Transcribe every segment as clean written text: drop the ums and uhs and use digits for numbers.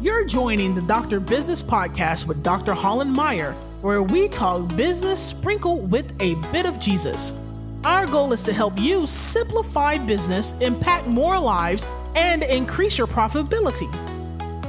You're joining the Dr. Business Podcast with Dr. Hollen Meyer, where we talk business sprinkled with a bit of Jesus. Our goal is to help you simplify business, impact more lives, and increase your profitability.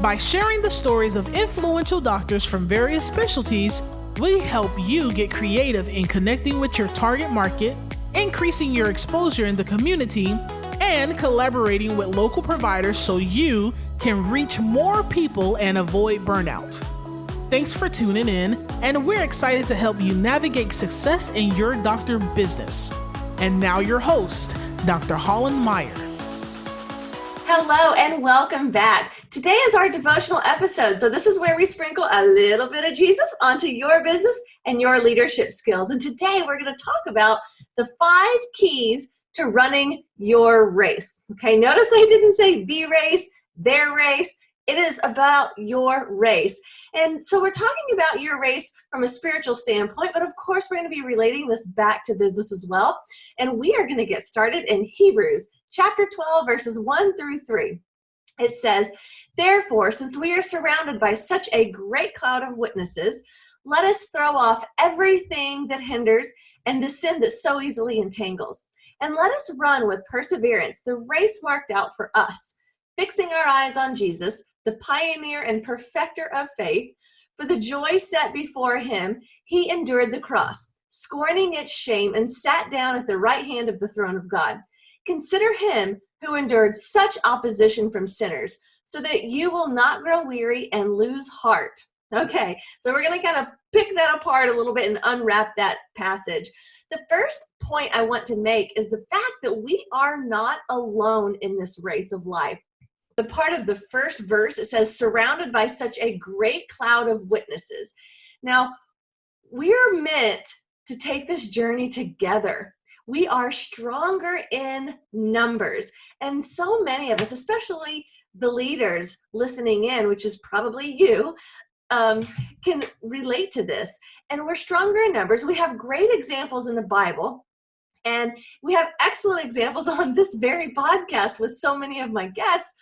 By sharing the stories of influential doctors from various specialties, we help you get creative in connecting with your target market, increasing your exposure in the community, and collaborating with local providers so you can reach more people and avoid burnout. Thanks for tuning in, and we're excited to help you navigate success in your doctor business. And now your host, Dr. Hollen Meyer. Hello and welcome back. Today is our devotional episode. So this is where we sprinkle a little bit of Jesus onto your business and your leadership skills. And today we're going to talk about the 5 keys to running your race. Okay, notice I didn't say the race, their race. It is about your race. And so we're talking about your race from a spiritual standpoint, but of course we're going to be relating this back to business as well. And we are going to get started in Hebrews chapter 12, verses 1 through 3. It says, "Therefore, since we are surrounded by such a great cloud of witnesses, let us throw off everything that hinders and the sin that so easily entangles. And let us run with perseverance the race marked out for us, fixing our eyes on Jesus, the pioneer and perfecter of faith. For the joy set before him, he endured the cross, scorning its shame, and sat down at the right hand of the throne of God. Consider him who endured such opposition from sinners, so that you will not grow weary and lose heart." Okay, so we're going to kind of pick that apart a little bit and unwrap that passage. The first point I want to make is the fact that we are not alone in this race of life. The part of the first verse, it says, surrounded by such a great cloud of witnesses. Now, we're meant to take this journey together. We are stronger in numbers. And so many of us, especially the leaders listening in, which is probably you, can relate to this. And we're stronger in numbers. We have great examples in the Bible. And we have excellent examples on this very podcast with so many of my guests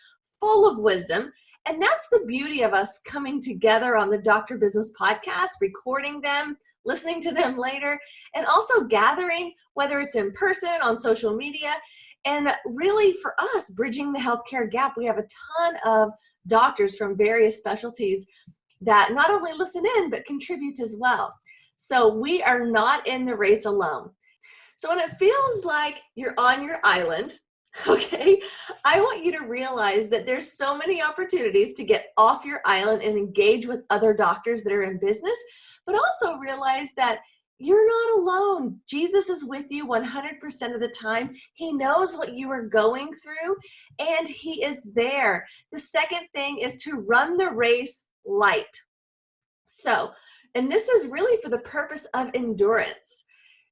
full of wisdom. And that's the beauty of us coming together on the Dr. Business Podcast, recording them, listening to them later, and also gathering, whether it's in person, on social media, and really for us, bridging the healthcare gap. We have a ton of doctors from various specialties that not only listen in, but contribute as well. So we are not in the race alone. So when it feels like you're on your island, okay, I want you to realize that there's so many opportunities to get off your island and engage with other doctors that are in business, but also realize that you're not alone. Jesus is with you 100% of the time. He knows what you are going through, and he is there. The second thing is to run the race light. So, and this is really for the purpose of endurance.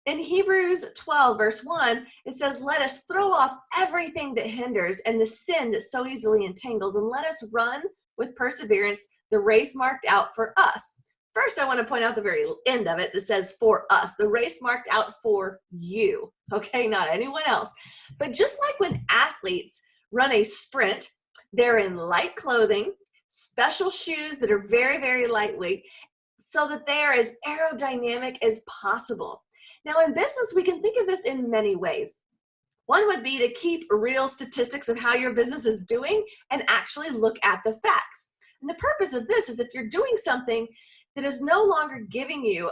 In Hebrews 12, verse 1, it says, "Let us throw off everything that hinders and the sin that so easily entangles, and let us run with perseverance the race marked out for us." First, I want to point out the very end of it that says "for us," the race marked out for you, okay, not anyone else. But just like when athletes run a sprint, they're in light clothing, special shoes that are very, very lightweight, so that they are as aerodynamic as possible. Now, in business, we can think of this in many ways. One would be to keep real statistics of how your business is doing and actually look at the facts. And the purpose of this is if you're doing something that is no longer giving you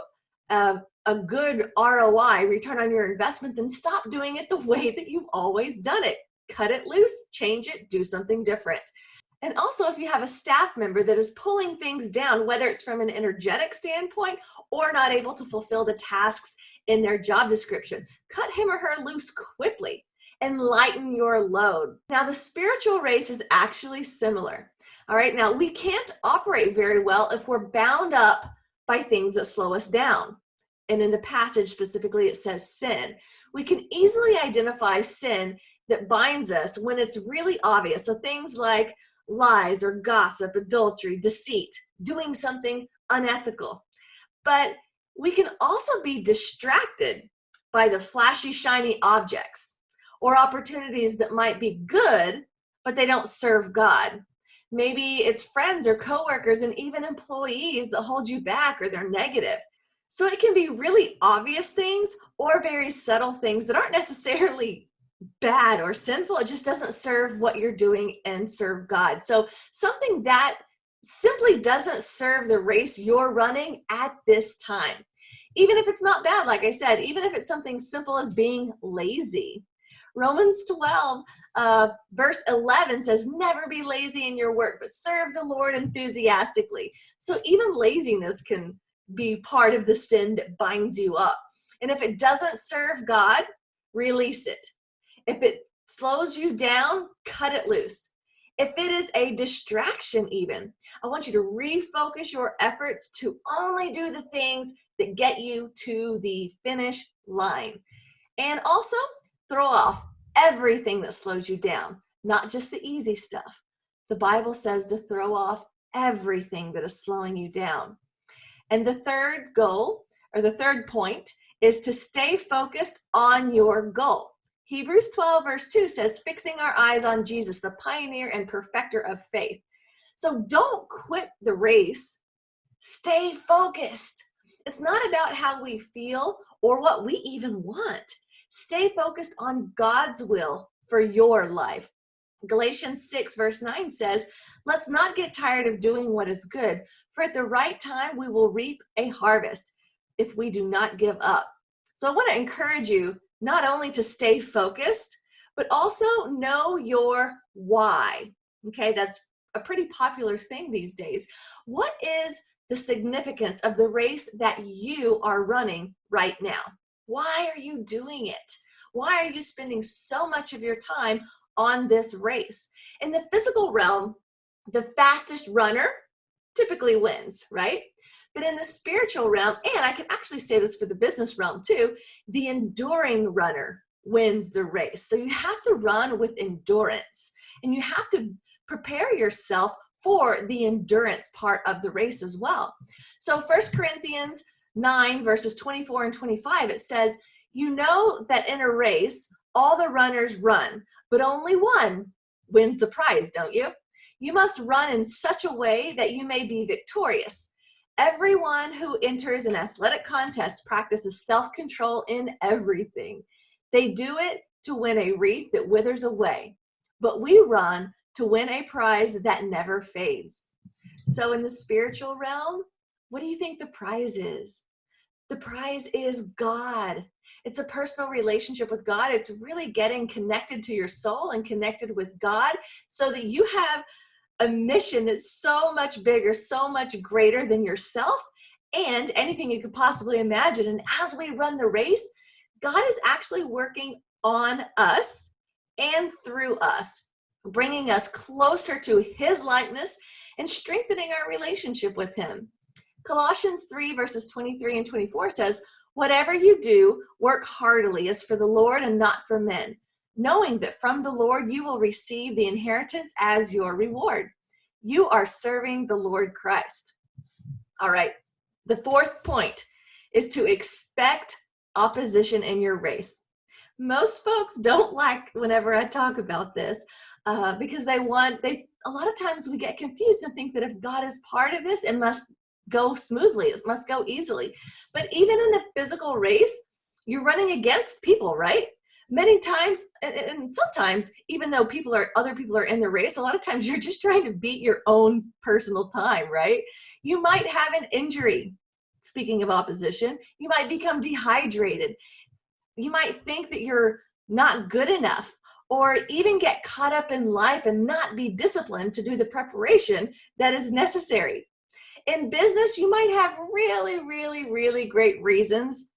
a good ROI, return on your investment, then stop doing it the way that you've always done it. Cut it loose, change it, do something different. And also, if you have a staff member that is pulling things down, whether it's from an energetic standpoint or not able to fulfill the tasks in their job description, cut him or her loose quickly and lighten your load. Now, the spiritual race is actually similar. All right, now we can't operate very well if we're bound up by things that slow us down. And in the passage specifically, it says sin. We can easily identify sin that binds us when it's really obvious. So things like lies or gossip, adultery, deceit, doing something unethical. But we can also be distracted by the flashy, shiny objects or opportunities that might be good, but they don't serve God. Maybe it's friends or coworkers and even employees that hold you back or they're negative. So it can be really obvious things or very subtle things that aren't necessarily bad or sinful. It just doesn't serve what you're doing and serve God. So something that simply doesn't serve the race you're running at this time. Even if it's not bad, like I said, even if it's something simple as being lazy. Romans 12, verse 11 says, never be lazy in your work, but serve the Lord enthusiastically. So even laziness can be part of the sin that binds you up. And if it doesn't serve God, release it. If it slows you down, cut it loose. If it is a distraction even, I want you to refocus your efforts to only do the things that get you to the finish line. And also throw off everything that slows you down, not just the easy stuff. The Bible says to throw off everything that is slowing you down. And the third goal, or the third point, is to stay focused on your goal. Hebrews 12 verse 2 says, fixing our eyes on Jesus, the pioneer and perfecter of faith. So don't quit the race. Stay focused. It's not about how we feel or what we even want. Stay focused on God's will for your life. Galatians 6 verse 9 says, let's not get tired of doing what is good, for at the right time we will reap a harvest if we do not give up. So I want to encourage you not only to stay focused, but also know your why. Okay, that's a pretty popular thing these days. What is the significance of the race that you are running right now? Why are you doing it? Why are you spending so much of your time on this race? In the physical realm, the fastest runner typically wins, right? But in the spiritual realm, and I can actually say this for the business realm too, the enduring runner wins the race. So you have to run with endurance, and you have to prepare yourself for the endurance part of the race as well. So 1 Corinthians 9 verses 24 and 25, it says, you know that in a race, all the runners run, but only one wins the prize, don't you? You must run in such a way that you may be victorious. Everyone who enters an athletic contest practices self-control in everything. They do it to win a wreath that withers away, but we run to win a prize that never fades. So in the spiritual realm, what do you think the prize is? The prize is God. It's a personal relationship with God. It's really getting connected to your soul and connected with God so that you have a mission that's so much bigger, so much greater than yourself and anything you could possibly imagine. And as we run the race, God is actually working on us and through us, bringing us closer to his likeness and strengthening our relationship with him. Colossians 3 verses 23 and 24 says, whatever you do, work heartily as for the Lord and not for men, knowing that from the Lord you will receive the inheritance as your reward. You are serving the Lord Christ. All right. The fourth point is to expect opposition in your race. Most folks don't like whenever I talk about this because a lot of times we get confused and think that if God is part of this, it must go smoothly. It must go easily. But even in a physical race, you're running against people, right? Many times, and sometimes, even though other people are in the race, a lot of times you're just trying to beat your own personal time, right? You might have an injury. Speaking of opposition, you might become dehydrated. You might think that you're not good enough, or even get caught up in life and not be disciplined to do the preparation that is necessary. In business, you might have really, really, really great reasons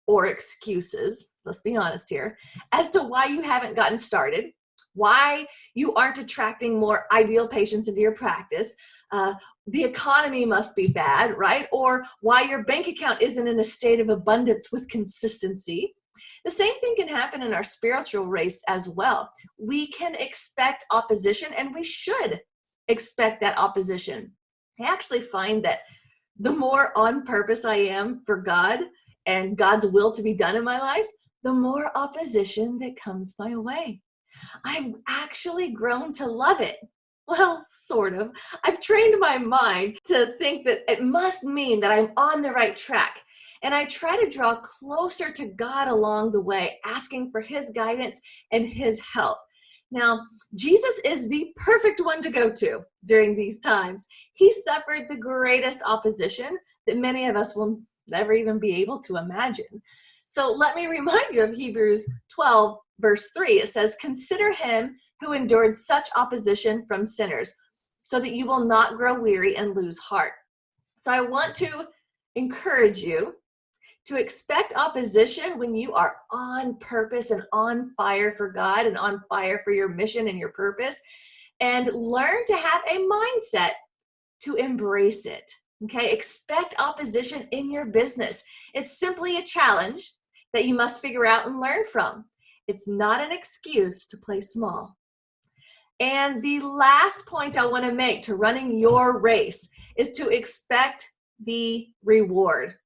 or excuses, let's be honest here, as to why you haven't gotten started, why you aren't attracting more ideal patients into your practice. The economy must be bad, right? Or why your bank account isn't in a state of abundance with consistency. The same thing can happen in our spiritual race as well. We can expect opposition, and we should expect that opposition. I actually find that the more on purpose I am for God and God's will to be done in my life, the more opposition that comes my way. I've actually grown to love it. Well, sort of. I've trained my mind to think that it must mean that I'm on the right track. And I try to draw closer to God along the way, asking for His guidance and His help. Now, Jesus is the perfect one to go to during these times. He suffered the greatest opposition that many of us will never even be able to imagine. So let me remind you of Hebrews 12, verse 3. It says, "Consider him who endured such opposition from sinners, so that you will not grow weary and lose heart." So I want to encourage you to expect opposition when you are on purpose and on fire for God and on fire for your mission and your purpose, and learn to have a mindset to embrace it. Okay, expect opposition in your business. It's simply a challenge that you must figure out and learn from. It's not an excuse to play small. And the last point I want to make to running your race is to expect the reward.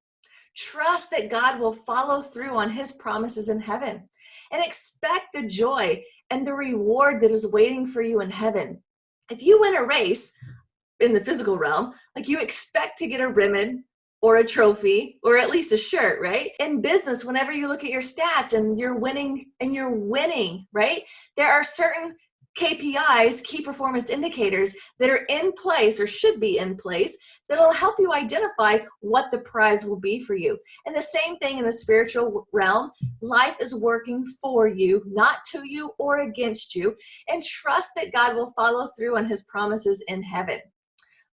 Trust that God will follow through on His promises in heaven, and expect the joy and the reward that is waiting for you in heaven. If you win a race in the physical realm, like, you expect to get a ribbon or a trophy or at least a shirt, right? In business, whenever you look at your stats and you're winning, right? There are certain KPIs, key performance indicators, that are in place or should be in place that'll help you identify what the prize will be for you. And the same thing in the spiritual realm. Life is working for you, not to you or against you, and trust that God will follow through on His promises in heaven.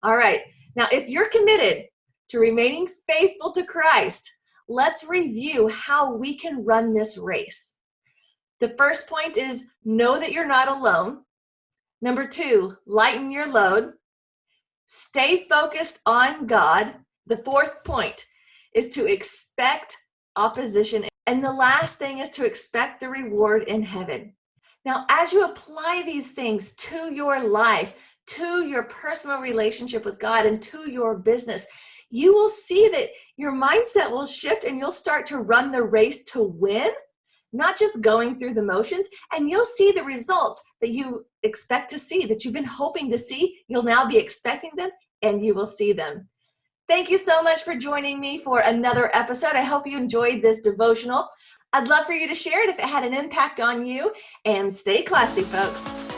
All right, now if you're committed to remaining faithful to Christ, let's review how we can run this race. The first point is know that you're not alone. Number 2, lighten your load. Stay focused on God. The fourth point is to expect opposition. And the last thing is to expect the reward in heaven. Now, as you apply these things to your life, to your personal relationship with God, and to your business, you will see that your mindset will shift and you'll start to run the race to win, not just going through the motions, and you'll see the results that you expect to see, that you've been hoping to see. You'll now be expecting them, and you will see them. Thank you so much for joining me for another episode. I hope you enjoyed this devotional. I'd love for you to share it if it had an impact on you, and stay classy, folks.